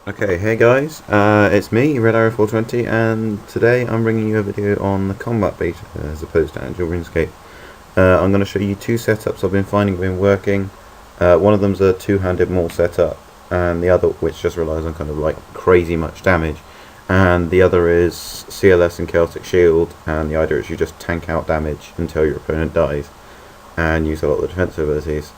Okay, hey guys, it's me, Red Arrow 420, and today I'm bringing you a video on the combat beta as opposed to actual Runescape. I'm going to show you two setups I've been finding have been working. One of them's a two-handed maul setup, and the other, which just relies on kind of like crazy much damage, and the other is CLS and Chaotic Shield, and the idea is you just tank out damage until your opponent dies, and use a lot of the defensive abilities.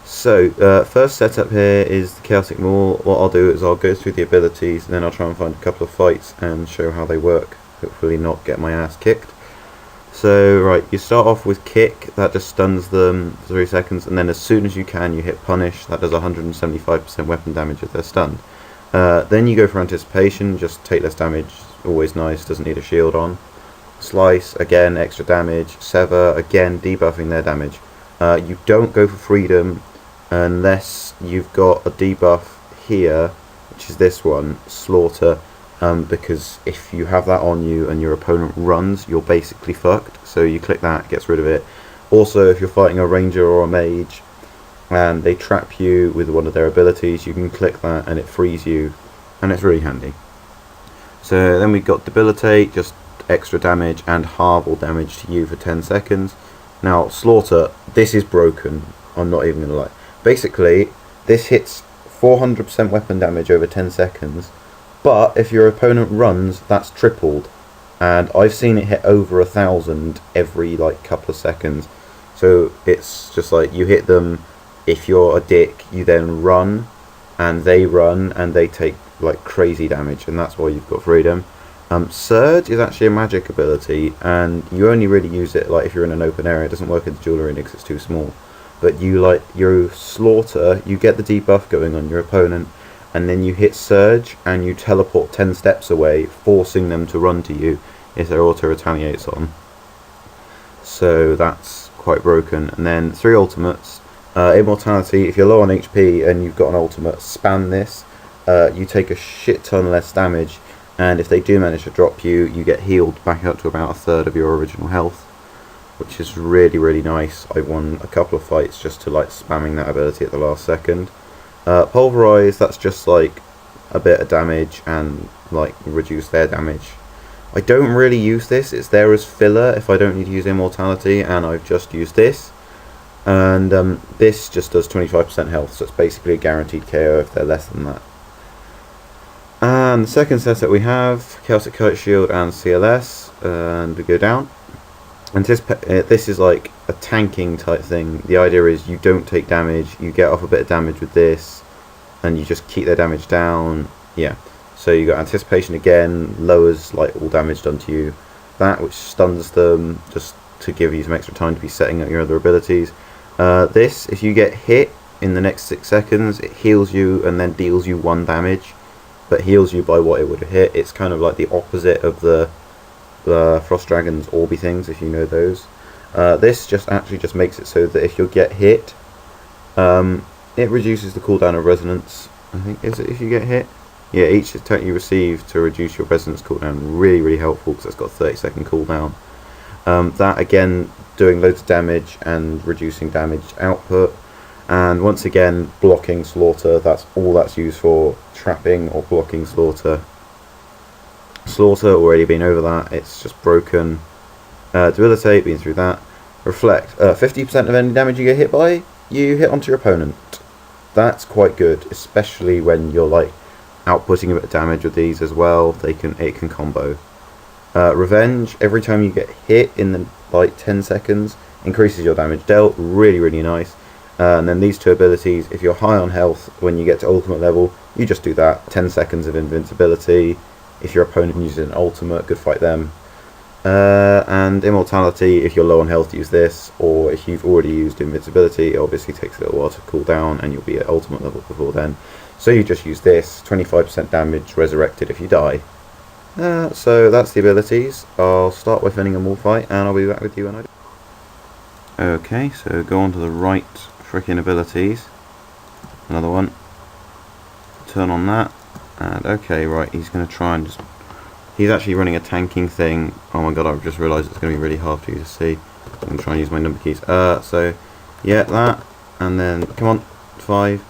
So, first setup here is the Chaotic Maul. What I'll do is I'll go through the abilities and then I'll try and find a couple of fights and show how they work. Hopefully not get my ass kicked. So, right, you start off with Kick, that just stuns them for 3 seconds, and then as soon as you can you hit Punish, that does 175% weapon damage if they're stunned. Then you go for Anticipation, just take less damage, always nice, doesn't need a shield on. Slice, again, extra damage. Sever, again, debuffing their damage. You don't go for Freedom unless you've got a debuff here, which is this one, Slaughter, because if you have that on you and your opponent runs, you're basically fucked. So you click that, gets rid of it. Also, if you're fighting a ranger or a mage and they trap you with one of their abilities, you can click that and it frees you, and it's really handy. So then we've got Debilitate, just extra damage and halve all damage to you for 10 seconds. Now, Slaughter, this is broken, I'm not even going to lie. Basically, this hits 400% weapon damage over 10 seconds, but if your opponent runs, that's tripled. And I've seen it hit over 1,000 every like couple of seconds. So it's just like you hit them, if you're a dick, you then run, and they take like crazy damage, and that's why you've got Freedom. Surge is actually a magic ability, and you only really use it like if you're in an open area. It doesn't work in the duel arena because it's too small. But you like your Slaughter, you get the debuff going on your opponent, and then you hit Surge and you teleport 10 steps away, forcing them to run to you if their auto retaliates on. So that's quite broken. And then 3 ultimates. Immortality, if you're low on HP and you've got an ultimate, spam this. You take a shit ton less damage, and if they do manage to drop you, you get healed back up to about 1/3 of your original health, which is really, really nice. I won a couple of fights just to like spamming that ability at the last second. Pulverize, that's just like a bit of damage and like reduce their damage. I don't really use this, it's there as filler if I don't need to use Immortality, and I've just used this. And this just does 25% health, so it's basically a guaranteed KO if they're less than that. And the second setup we have, Chaotic Shield and CLS, and we go down. This is like a tanking type thing. The idea is you don't take damage, you get off a bit of damage with this, and you just keep their damage down. Yeah, so you got Anticipation again, lowers like all damage done to you. That which stuns them, just to give you some extra time to be setting up your other abilities. This, if you get hit in the next 6 seconds, it heals you and then deals you 1 damage, but heals you by what it would have hit. It's kind of like the opposite of the Frost Dragon's Orby things, if you know those. This just makes it so that if you get hit, it reduces the cooldown of Resonance. I think, is it if you get hit? Yeah, each attack you receive to reduce your Resonance cooldown. Really, really helpful because it's got a 30-second cooldown. That again, doing loads of damage and reducing damage output. And once again, blocking Slaughter, that's all that's used for, trapping or blocking Slaughter. Slaughter, already been over that, it's just broken. Debilitate, been through that. Reflect, 50% of any damage you get hit by, you hit onto your opponent. That's quite good, especially when you're like outputting a bit of damage with these as well. It can combo. Revenge, every time you get hit in the like 10 seconds, increases your damage dealt. Really, really nice. And then these two abilities, if you're high on health when you get to ultimate level, you just do that. 10 seconds of invincibility. If your opponent uses an ultimate, good fight them. And Immortality, if you're low on health, use this. Or if you've already used invincibility, it obviously takes a little while to cool down and you'll be at ultimate level before then. So you just use this, 25% damage, resurrected if you die. So that's the abilities. I'll start with winning a maul fight and I'll be back with you when I do. Okay, so go on to the right freaking abilities. Another one. turn on that. And okay, right, he's going to try and just... He's actually running a tanking thing. Oh my god, I've just realised it's going to be really hard for you to see. I'm going to try and use my number keys. So, yeah, that. And then, come on, 5.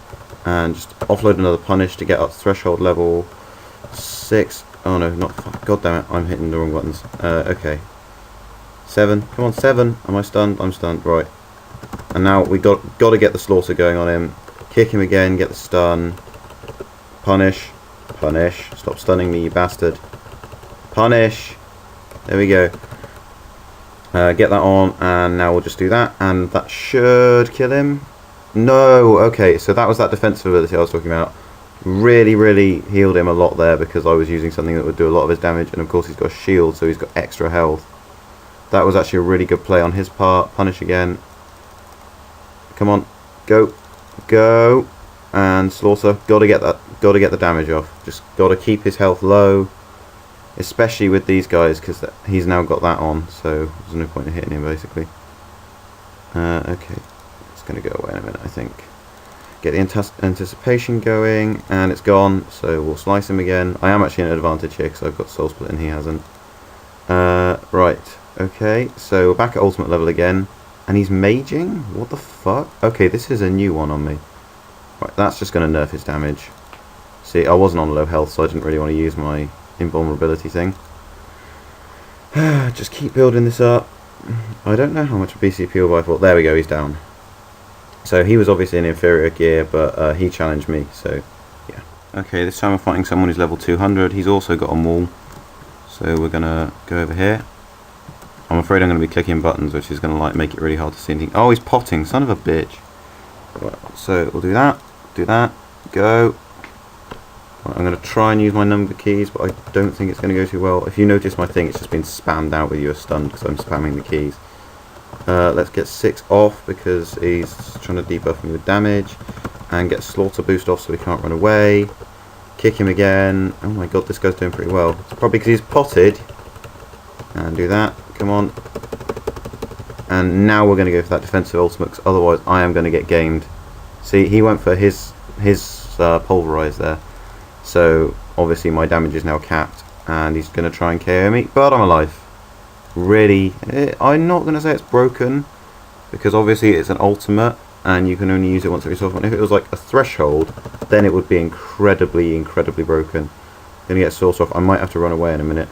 And just offload another punish to get up to threshold level 6. Oh no, not 5. God damn it, I'm hitting the wrong buttons. Okay. 7. Come on, 7. Am I stunned? I'm stunned. Right. And now we got to get the slaughter going on him. Kick him again, get the stun. Punish. Punish. Stop stunning me, you bastard. Punish. There we go. Get that on, and now we'll just do that, and that should kill him. No, okay, so that was that defensive ability I was talking about. Really, really healed him a lot there because I was using something that would do a lot of his damage, and of course he's got a shield, so he's got extra health. That was actually a really good play on his part. Punish again. Come on, go, go, and slaughter. Got to get the damage off. Just got to keep his health low. Especially with these guys, because he's now got that on, so there's no point in hitting him, basically. Okay, it's going to go away in a minute, I think. Get the anticipation going, and it's gone, so we'll slice him again. I am actually in an advantage here, because I've got soul split and he hasn't. Right, okay, so we're back at ultimate level again, and he's maging? What the fuck? Okay, this is a new one on me. Right, that's just going to nerf his damage. See, I wasn't on low health, so I didn't really want to use my invulnerability thing. Just keep building this up. I don't know how much a BCP will buy for. There we go, he's down. So he was obviously in inferior gear, but he challenged me, so yeah. Okay, this time we're fighting someone who's level 200. He's also got a maul, so we're gonna go over here. I'm afraid I'm gonna be clicking buttons, which is gonna like make it really hard to see anything. Oh, he's potting, son of a bitch. So we'll do that, go. I'm going to try and use my number keys, but I don't think it's going to go too well. If you notice my thing, it's just been spammed out with you as stunned because I'm spamming the keys. Let's get 6 off because he's trying to debuff me with damage. And get slaughter boost off so he can't run away. Kick him again. Oh my god, this guy's doing pretty well. It's probably because he's potted. And do that. Come on. And now we're going to go for that defensive ultimate because otherwise I am going to get gamed. See, he went for his pulverize there. So obviously my damage is now capped and he's going to try and KO me, but I'm alive. Really, I'm not going to say it's broken because obviously it's an ultimate and you can only use it once every so often. If it was like a threshold, then it would be incredibly, incredibly broken. Gonna get source off. I might have to run away in a minute.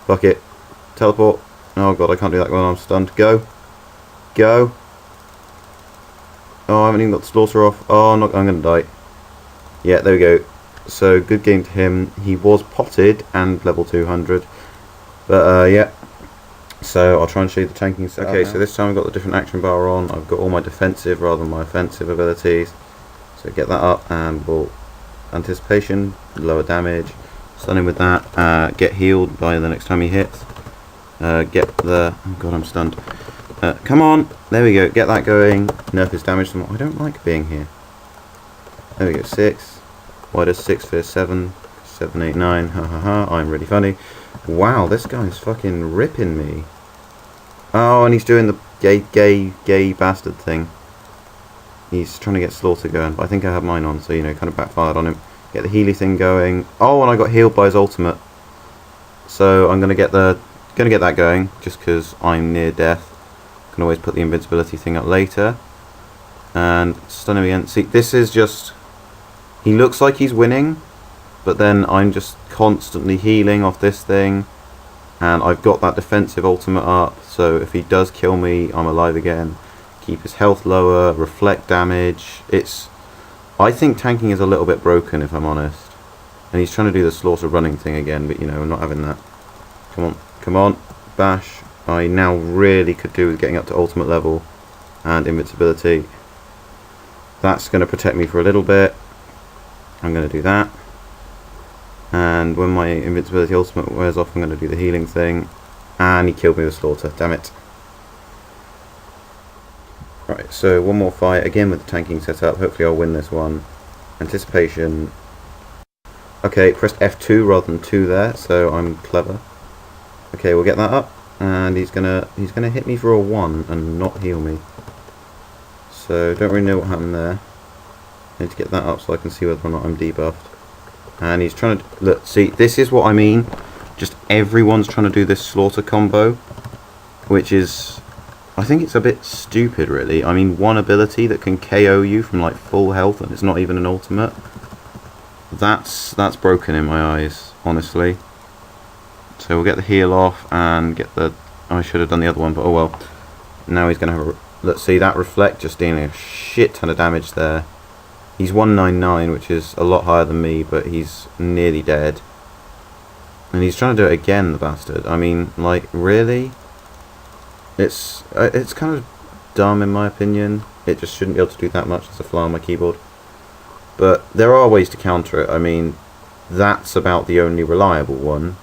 Fuck it. Teleport. Oh god, I can't do that when I'm stunned. Go. Go. Oh, I haven't even got the slaughter off. Oh, I'm going to die. Yeah, there we go. So good game to him. He was potted and level 200, but yeah. So I'll try and show you the tanking setup. Okay, so this time I've got the different action bar on. I've got all my defensive rather than my offensive abilities. So get that up and we'll anticipation, lower damage, stun him with that. Get healed by the next time he hits. Get the oh god, I'm stunned. Come on, there we go. Get that going. Nerf his damage some more. I don't like being here. There we go. 6. Why does 6 for 7? 7, 8, 9. Ha ha ha. I'm really funny. Wow, this guy's fucking ripping me. Oh, and he's doing the gay bastard thing. He's trying to get slaughter going, but I think I have mine on, so you know, kind of backfired on him. Get the Healy thing going. Oh, and I got healed by his ultimate. So I'm gonna get that going, just because I'm near death. Can always put the invincibility thing up later. And stun him again. See, this is just... He looks like he's winning, but then I'm just constantly healing off this thing. And I've got that defensive ultimate up, so if he does kill me, I'm alive again. Keep his health lower, reflect damage. I think tanking is a little bit broken, if I'm honest. And he's trying to do the slaughter running thing again, but you know, I'm not having that. Come on, bash. I now really could do with getting up to ultimate level and invincibility. That's going to protect me for a little bit. I'm going to do that. And when my invincibility ultimate wears off, I'm going to do the healing thing. And he killed me with slaughter, damn it. Right, so one more fight, again with the tanking setup. Hopefully I'll win this one. Anticipation. Okay, pressed F2 rather than 2 there, so I'm clever. Okay, we'll get that up. And he's gonna hit me for a 1 and not heal me. So don't really know what happened there. I need to get that up so I can see whether or not I'm debuffed. And he's trying to... Look, see, this is what I mean. Just everyone's trying to do this slaughter combo, which is... I think it's a bit stupid, really. I mean, one ability that can KO you from, like, full health, and it's not even an ultimate. That's broken in my eyes, honestly. So we'll get the heal off and get the... I should have done the other one, but oh well. Now he's going to have a... Let's see, that reflect just dealing a shit ton of damage there. He's 199, which is a lot higher than me, but he's nearly dead. And he's trying to do it again, the bastard. I mean, like, really? It's kind of dumb, in my opinion. It just shouldn't be able to do that much as a fly on my keyboard. But there are ways to counter it. I mean, that's about the only reliable one.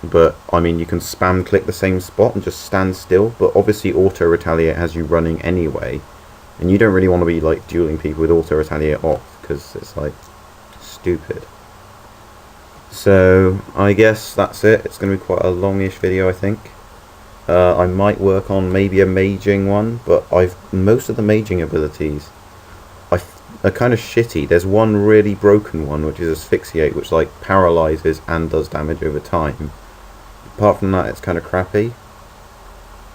But, I mean, you can spam click the same spot and just stand still. But obviously auto retaliate has you running anyway. And you don't really want to be, like, dueling people with auto retaliate off, because it's, like, stupid. So, I guess that's it. It's going to be quite a longish video, I think. I might work on maybe a maging one, but most of the maging abilities are kind of shitty. There's one really broken one, which is asphyxiate, which, like, paralyzes and does damage over time. Apart from that, it's kind of crappy.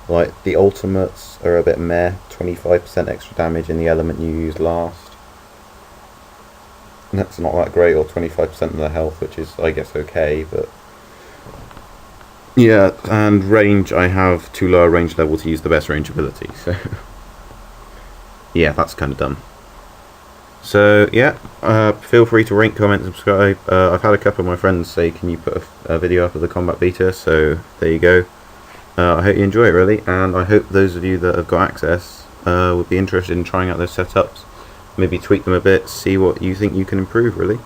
Like, the ultimates are a bit meh. 25% extra damage in the element you used last. That's not that great, or 25% of the health, which is, I guess, okay, but... Yeah, and range, I have too low a range level to use the best range ability, so... yeah, that's kind of dumb. So, yeah, feel free to rate, comment, subscribe. I've had a couple of my friends say, can you put a video up of the combat beta, so there you go. I hope you enjoy it, really, and I hope those of you that have got access would be interested in trying out those setups. Maybe tweak them a bit, see what you think you can improve, really.